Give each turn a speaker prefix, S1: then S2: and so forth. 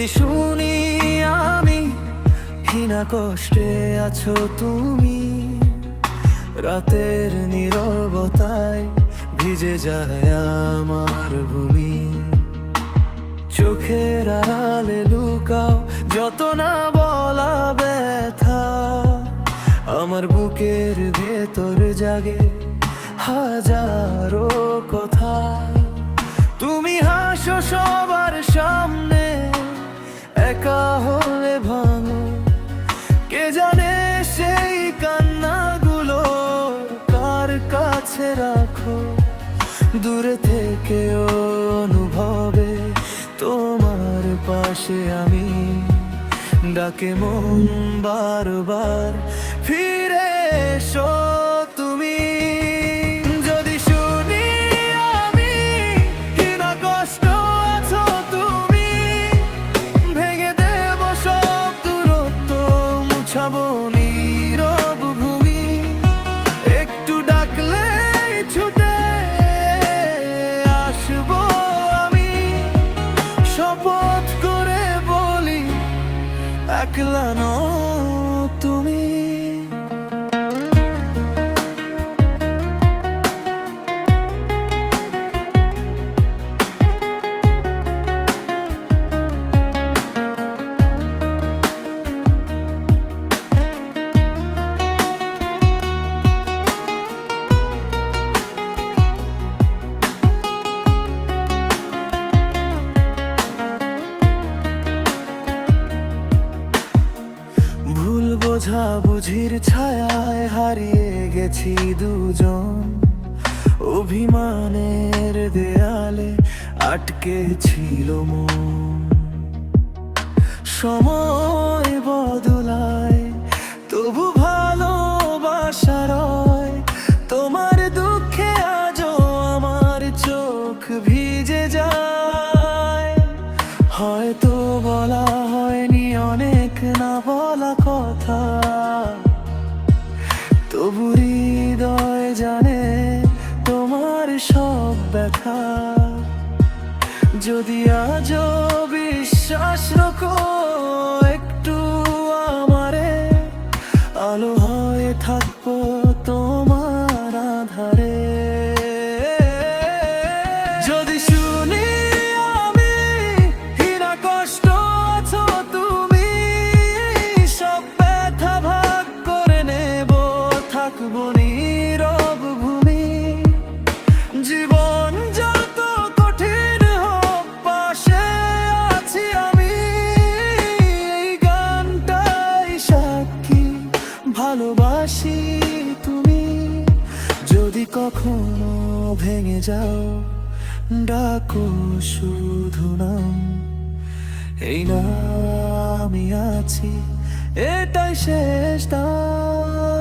S1: যদি শুনি আমি ঘৃণা কষ্টে আছো তুমি, রাতের নীরবতায় ভিজে যায় আমার ভূমি। চোখের আড়ালে লুকাও যত না বলা ব্যথা, আমার বুকের ভেতর জাগে হাজারো কথা। তুমি হাসো সবার সামনে, একা হলে ভাঙো, কে জানে সেই কান্নাগুলো কার কাছে রাখো। দূরে থেকেও অনুভবে তোমার পাশে আমি, ডাকে মন বারবার ফিরে এসো তুমি। যদি শুনি আমি ঘৃণা কষ্ট আছো তুমি, ভেঙে দেব সব দূরত্ব, মুছাবো নীরব ভূমি। একটু ডাকলে ছুটে আসবো আমি, শপথ করে বলি একলা নও তুমি। ভুল বোঝাবুঝির ছায়ায় হারিয়ে গেছি দুজন, অভিমানের দেয়ালে আটকে ছিল মন। সময় বদলায় তবু ভালোবাসা রয়, তোমার দুঃখে আজও আমার চোখ ভিজে যায়। হয়তো বলা হয়নি অনেক না বলা কথা, তবু হৃদয় জানে তোমার সব ব্যথা। যদি আজও বিশ্বাস রাখো একটু আমারে, আলো হয়ে থাকবো তোমার আধারে। যদি শুনি আমি ঘৃণা কষ্ট আছো তুমি, সব ব্যথা ভাগ করে নেব, থাকবো নীরব ভূমি। জীবন যত কঠিন হোক পাশে আছি আমি, এই গানটাই সাক্ষী ভালোবাসি তুমি। যদি কখনো ভেঙে যাও ডাকো শুধু নাম, এই না আমি আছি, এটাই শেষ দাম।